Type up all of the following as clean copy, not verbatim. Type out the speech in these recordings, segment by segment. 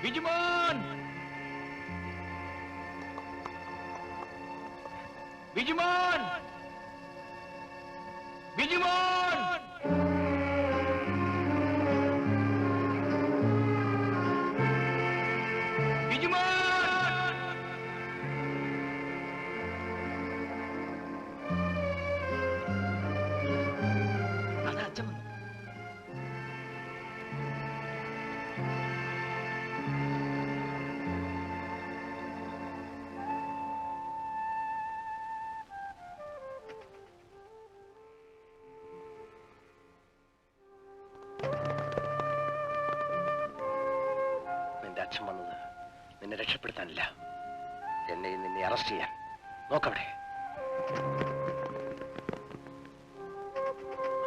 ബിജുമോൻ! ബിജുമോൻ! ബിജുമോൻ! അച്ഛൻ വന്നത് നിന്നെ രക്ഷപ്പെടുത്താനില്ല, നിന്നെ അറസ്റ്റ് ചെയ്യാൻ. നോക്കവിടെ,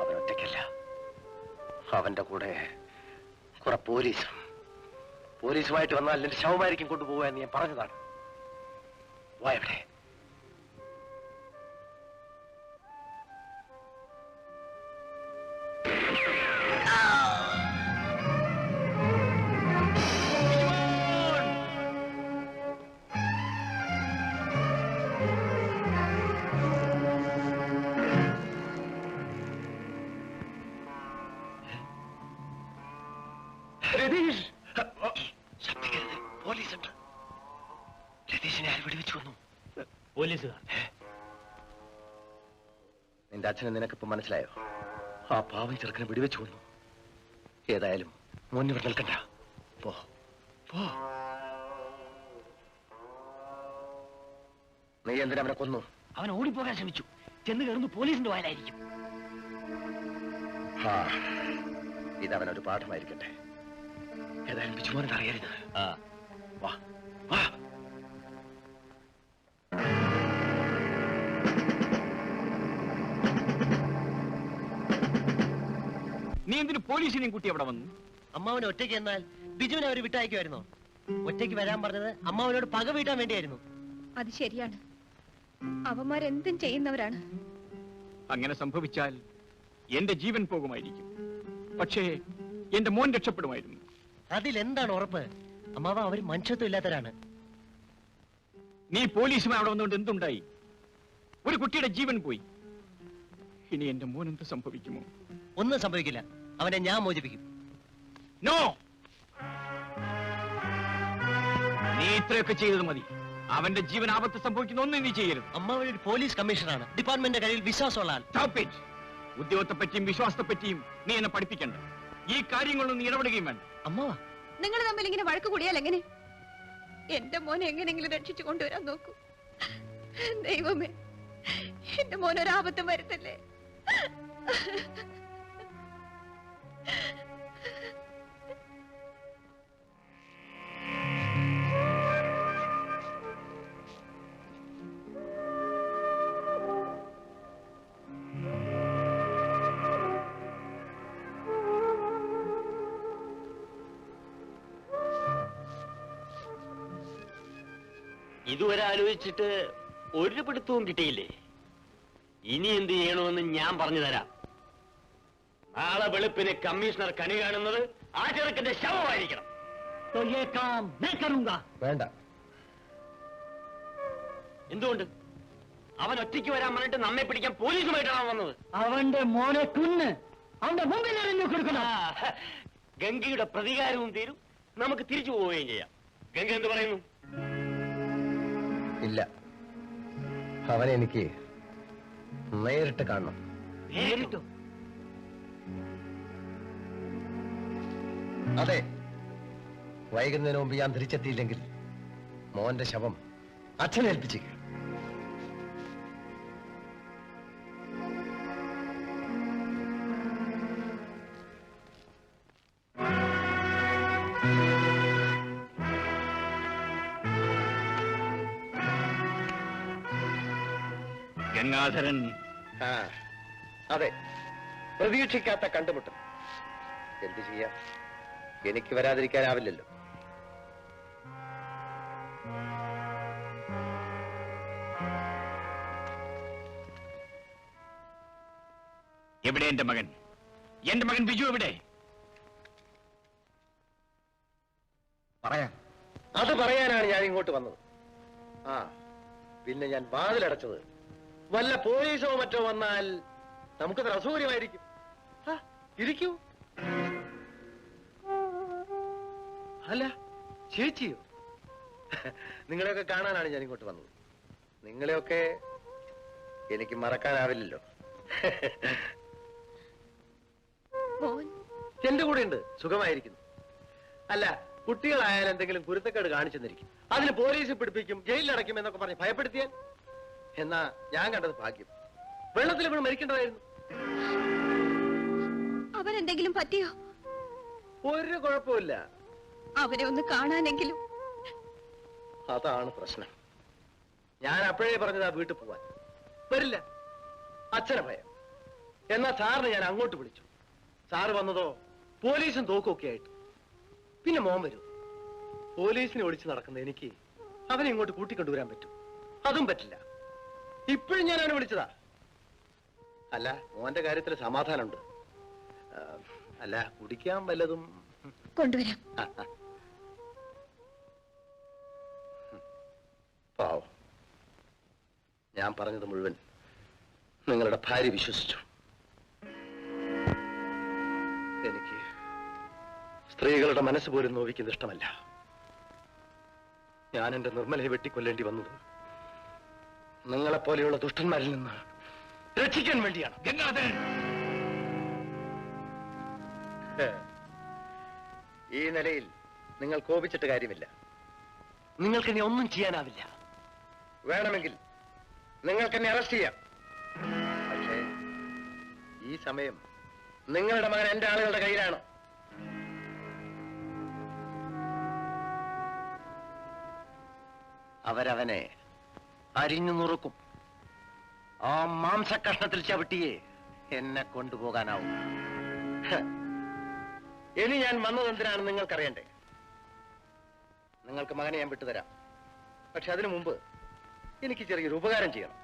അവൻ ഒറ്റയ്ക്കല്ല, അവന്റെ കൂടെ കുറെ പോലീസുമായിട്ട് വന്നാൽ എന്റെ ശവമായിരിക്കും കൊണ്ടുപോകുക എന്ന് ഞാൻ പറഞ്ഞതാണ്. വായവിടെ. നിന്റെ അച്ഛനെ നിനക്കിപ്പോ മനസ്സിലായോ? ആ പാവം ചെറുക്കനെ വെടിവെച്ചു കൊന്നു. ഏതായാലും മുന്നിൽ നിൽക്കണ്ട, പോ പോ. നീ എന്തിനാ അവനെ കൊന്നു? അവൻ ഓടിപ്പോകാൻ ശ്രമിച്ചു. ചെന്ന് കയറുന്നു പോലീസിന്റെ വായിലായിരിക്കും. ഇതവനൊരു പാഠമായിരിക്കട്ടെ. ഏതായാലും ബിജുമോനെ അറിയരുത്. വാ വാ. നീ എന്തിനു പോലീസിനെയും കൂട്ടി അവിടെ വന്നു? അമ്മാവനെ ഒറ്റയ്ക്ക് എന്നാൽ ബിജുവിനെ അവർ വിട്ടയക്കുമായിരുന്നോ? ഒറ്റയ്ക്ക് വരാൻ പറഞ്ഞത് അമ്മാവനോട് പക വീട്ടാൻ വേണ്ടിയായിരുന്നു. അത് ശരിയാണ്, അവന്മാരെന്തും ചെയ്യുന്നവരാണ്. അങ്ങനെ സംഭവിച്ചാൽ എന്റെ ജീവൻ പോകുമായിരിക്കും. പക്ഷേ എന്റെ മോൻ രക്ഷപ്പെടുമായിരുന്നു. അതിലെന്താണ് ഉറപ്പ്? അമ്മാവ അവർ മനുഷ്യത്വം ഇല്ലാത്തവരാണ്. നീ പോലീസുമായി അവിടെ വന്നുകൊണ്ട് എന്തുണ്ടായി? ഒരു കുട്ടിയുടെ ജീവൻ പോയി. ഇനി എന്റെ മോൻ എന്ത് സംഭവിക്കുമോ? ഒന്നും സംഭവിക്കില്ല, അവനെ ഞാൻ മോചിപ്പിക്കും. നോ, നീ ഇത്രയൊക്കെ ചെയ്തത് മതി. അവന്റെ ജീവൻ ആപത്ത് സംഭവിക്കുന്ന ഒന്നും നീ ചെയ്യരുത്. അമ്മാവൻ ഒരു പോലീസ് കമ്മീഷണറാണ്, ഡിപ്പാർട്ട്മെന്റിന്റെ കയ്യിൽ വിശ്വാസമുള്ള ആൾ. ഉദ്യോഗത്തെ പറ്റിയും വിശ്വാസത്തെ പറ്റിയും നീ എന്നെ പഠിപ്പിക്കണ്ട. ഈ കാര്യങ്ങളൊന്നും നീ ഇടപെടുകയും വേണ്ട. അമ്മാവ, നിങ്ങൾ തമ്മിൽ ഇങ്ങനെ വഴക്ക് കൂടിയാൽ എങ്ങനെ? എന്റെ മോനെ എങ്ങനെയെങ്കിലും രക്ഷിച്ചു കൊണ്ടുവരാൻ നോക്കൂ. ദൈവമേ, എന്റെ മോനൊരാപത്തും വരുത്തല്ലേ. ഇതുവരെ ആലോചിച്ചിട്ട് ഒരു പിടുത്തവും കിട്ടിയില്ലേ? ഇനി എന്ത് ചെയ്യണമെന്ന് ഞാൻ പറഞ്ഞു തരാം. നാളെ വെളുപ്പിന് കമ്മീഷണർ കണി കാണുന്നത് ആ ചെറുക്കന്റെ ശവമായിരിക്കണം. വേണ്ട. എന്തുകൊണ്ട്? അവൻ ഒറ്റയ്ക്ക് വരാൻ പറഞ്ഞിട്ട് നമ്മെ പിടിക്കാൻ പോലീസുമായിട്ടാണ് വന്നത്. അവന്റെ മോനെ കുന്ന് അവന്റെ മുമ്പിൽ കൊടുക്കണം. ഗംഗയുടെ പ്രതികാരവും തീരും, നമുക്ക് തിരിച്ചു പോവുകയും ചെയ്യാം. ഗംഗ എന്ത് പറയുന്നു? ഇല്ല, അവനെ എനിക്ക് നേരിട്ട് കാണണം. നേരിട്ടോ? അതെ, വൈകുന്നതിന് മുമ്പ് ഞാൻ തിരിച്ചെത്തിയില്ലെങ്കിൽ മോന്റെ ശവം അച്ഛനേൽപ്പിച്ചേക്ക്. ഗംഗാധരൻ. അതെ, പ്രതീക്ഷിക്കാത്ത കണ്ടുമുട്ടൽ. എന്ത് ചെയ്യാം, എനിക്ക് വരാതിരിക്കാനാവില്ലല്ലോ. എവിടെ എന്റെ മകൻ? എന്റെ മകൻ ബിജു എവിടെ? പറയാൻ. അത് പറയാനാണ് ഞാൻ ഇങ്ങോട്ട് വന്നത്. ആ പിന്നെ ഞാൻ വാതിലടച്ചത് വല്ല പോലീസോ മറ്റോ വന്നാൽ നമുക്കത് അസൗകര്യമായിരിക്കും. ഇരിക്കൂ. അല്ല ചേച്ചിയോ? നിങ്ങളെയൊക്കെ കാണാനാണ് ഞാൻ ഇങ്ങോട്ട് വന്നത്. നിങ്ങളെയൊക്കെ എനിക്ക് മറക്കാനാവില്ലല്ലോ. എന്റെ കൂടെ ഉണ്ട്, സുഖമായിരിക്കുന്നു. അല്ല, കുട്ടികളായാലും എന്തെങ്കിലും കുരുത്തക്കേട് കാണിച്ചെന്നിരിക്കും, അതിന് പോലീസ് പിടിപ്പിക്കും, ജയിലിലടയ്ക്കും എന്നൊക്കെ പറഞ്ഞ് ഭയപ്പെടുത്തിയാൽ. എന്നാ ഞാൻ കണ്ടത് ഭാഗ്യം. വെള്ളത്തിൽ വീണ് മരിക്കേണ്ടതായിരുന്നു. അവരെന്തെങ്കിലും പറ്റിയോ? ഒരു കുഴപ്പമില്ല. അവരെ ഒന്ന് കാണാനെങ്കിലും. അതാണ് പ്രശ്നം. ഞാൻ അപ്പോഴേ പറഞ്ഞതാ വീട്ടിൽ പോവാൻ. വരില്ല, അച്ഛനെ ഭയം. എന്നാ സാറിന് ഞാൻ അങ്ങോട്ട് വിളിച്ചു. സാറ് വന്നതോ പോലീസും തോക്കൊക്കെ ആയിട്ട്. പിന്നെ മോൻ വരും. പോലീസിനെ ഒളിച്ചു നടക്കുന്ന എനിക്ക് അവനെ ഇങ്ങോട്ട് കൂട്ടിക്കൊണ്ടുവരാൻ പറ്റും? അതും പറ്റില്ല. ഇപ്പോഴും ഞാൻ അവനെ വിളിച്ചതാ. അല്ല, മോന്റെ കാര്യത്തിൽ സമാധാനമുണ്ട്. അല്ല, കുടിക്കാൻ വല്ലതും കൊണ്ടുവരാം. പാവം, ഞാൻ പറഞ്ഞത് മുഴുവൻ നിങ്ങളുടെ ഭാര്യ വിശ്വസിച്ചു. എനിക്ക് സ്ത്രീകളുടെ മനസ്സ് പോലും നോവിക്കുന്നത് ഇഷ്ടമല്ല. ഞാൻ എന്റെ നിർമ്മലയെ വെട്ടിക്കൊല്ലേണ്ടി വന്നത് നിങ്ങളെപ്പോലെയുള്ള ദുഷ്ടന്മാരിൽ നിന്ന് രക്ഷിക്കാൻ വേണ്ടിയാണ്. ഗംഗാധരൻ, ഈ നിലയിൽ നിങ്ങൾ കോപിച്ചിട്ട് കാര്യമില്ല. നിങ്ങൾക്ക് ഇനി ഒന്നും ചെയ്യാനാവില്ല. വേണമെങ്കിൽ നിങ്ങൾക്ക് എന്നെ അറസ്റ്റ് ചെയ്യാം. പക്ഷേ ഈ സമയം നിങ്ങളുടെ മകൻ എന്റെ ആളുകളുടെ കയ്യിലാണ്. അവരവനെ അരിഞ്ഞു നുറുക്കും. ആ മാംസക്കഷ്ണത്തിൽ ചവിട്ടിയേ എന്നെ കൊണ്ടുപോകാനാവും. ഇനി ഞാൻ വന്നത് എന്തിനാണെന്ന് നിങ്ങൾക്കറിയണ്ടേ? നിങ്ങൾക്ക് മകനെ ഞാൻ വിട്ടുതരാം. പക്ഷെ അതിനു മുമ്പ് എനിക്ക് ചെറിയൊരു ഉപകാരം ചെയ്യണം.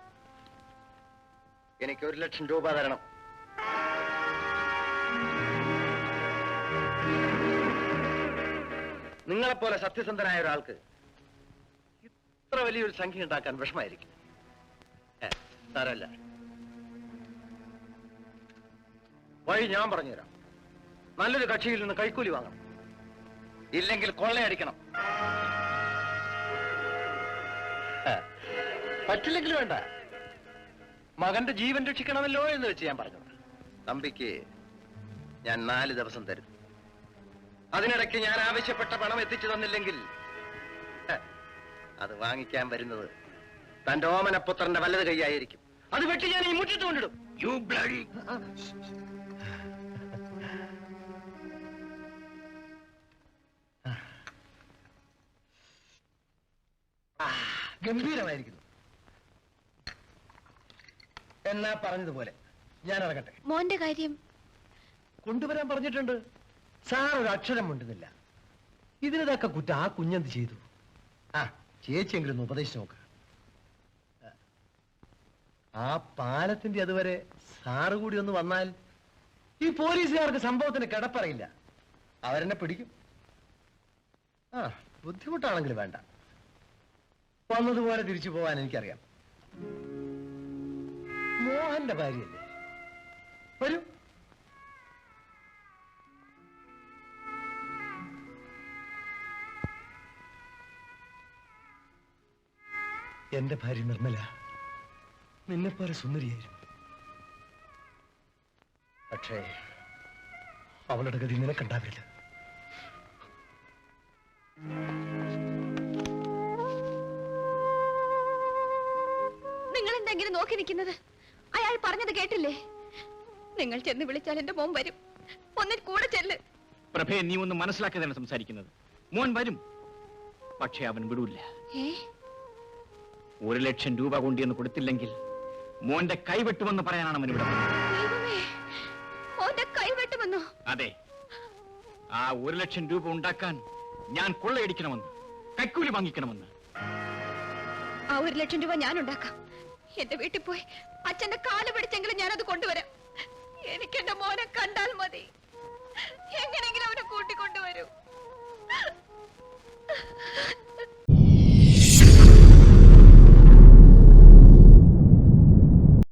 എനിക്ക് 1 ലക്ഷം രൂപ തരണം. നിങ്ങളെപ്പോലെ സത്യസന്ധനായ ഒരാൾക്ക് ഇത്ര വലിയൊരു സംഖ്യ ഉണ്ടാക്കാൻ വിഷമായിരിക്കും. സാരമല്ല, വഴി ഞാൻ പറഞ്ഞുതരാം. നല്ലൊരു കക്ഷിയിൽ നിന്ന് കൈക്കൂലി വാങ്ങണം, ഇല്ലെങ്കിൽ കൊള്ളയടിക്കണം. പറ്റില്ലെങ്കിൽ വേണ്ട, മകന്റെ ജീവൻ രക്ഷിക്കണമല്ലോ എന്ന് വെച്ച് ഞാൻ പറഞ്ഞത്. തമ്പിക്ക് ഞാൻ 4 ദിവസം തരും. അതിനിടയ്ക്ക് ഞാൻ ആവശ്യപ്പെട്ട പണം എത്തിച്ചു തന്നില്ലെങ്കിൽ അത് വാങ്ങിക്കാൻ വരുന്നത് തന്റെ ഓമനപുത്രന്റെ വലത് കൈയായിരിക്കും. അത് വെട്ടി ഞാൻ ഈ മുറ്റത്ത് കൊണ്ടിടും. You bloody. ഗംഭീരമായിരിക്കുന്നു. എന്നാ പറഞ്ഞതുപോലെ ഞാൻ ഇറങ്ങട്ടെ. മോന്റെ കാര്യം കൊണ്ടുവരാൻ പറഞ്ഞിട്ടുണ്ട്. സാർ ഒരു അക്ഷരം മിണ്ടുന്നില്ല. ഇതിനൊക്കെ കുറ്റം ആ കുഞ്ഞെന്ത് ചെയ്തു? ആ ചേച്ചിയെങ്കിലും ഒന്ന് ഉപദേശിച്ച് നോക്ക്. ആ പാലത്തിന്റെ അതുവരെ സാറ് കൂടി ഒന്ന് വന്നാൽ ഈ പോലീസുകാർക്ക് സംഭവത്തിന് കിടപ്പറയില്ല. അവരെന്നെ പിടിക്കും. ആ ബുദ്ധിമുട്ടാണെങ്കിൽ വേണ്ട, വന്നതുപോലെ തിരിച്ചു പോവാൻ എനിക്കറിയാം. മോഹന്റെ ഭാര്യയല്ലേ, വരൂ. എന്റെ ഭാര്യ നിർമ്മല നിന്നെപ്പോലെ സുന്ദരിയായിരുന്നു. പക്ഷേ അവളുടെ ഗതി നിനക്കുണ്ടാവില്ല. നിങ്ങൾ എന്തെങ്കിലും നോക്കി നിൽക്കുന്നത്? അയാൾ പറഞ്ഞത് കേട്ടില്ലേ? നിങ്ങൾ ചെന്ന് വിളിച്ചാൽ എന്റെ മോൻ വരും. ഒന്നിൽ കൂടെ ചെല്ല്. പ്രഭയെ, നീ ഒന്ന് മനസ്സിലാക്കാതാണ് സംസാരിക്കുന്നത്. മോൻ വരും, പക്ഷെ അവൻ വിടൂല്ല. 1 ലക്ഷം രൂപ കൊണ്ടുവന്ന് കൊടുത്തില്ലെങ്കിൽ മോന്റെ കൈവെട്ടുമെന്ന് പറയാനാണ് അവൻ ഇവിടെ. മോന്റെ കൈവെട്ടുമെന്നോ? അതെ, ആ 1 ലക്ഷം രൂപ ഉണ്ടാക്കാൻ ഞാൻ കൊള്ളയടിക്കണമെന്ന്, കൈക്കൂലി വാങ്ങിക്കണമെന്ന്. ആ 1 ലക്ഷം രൂപ ഞാൻ ഉണ്ടാക്കാം. എന്റെ വീട്ടിൽ പോയി അച്ഛന്റെ കാല് പിടിച്ചെങ്കിലും ഞാനത് കൊണ്ടുവരാം. എനിക്ക് എന്റെ മോനെ കണ്ടാൽ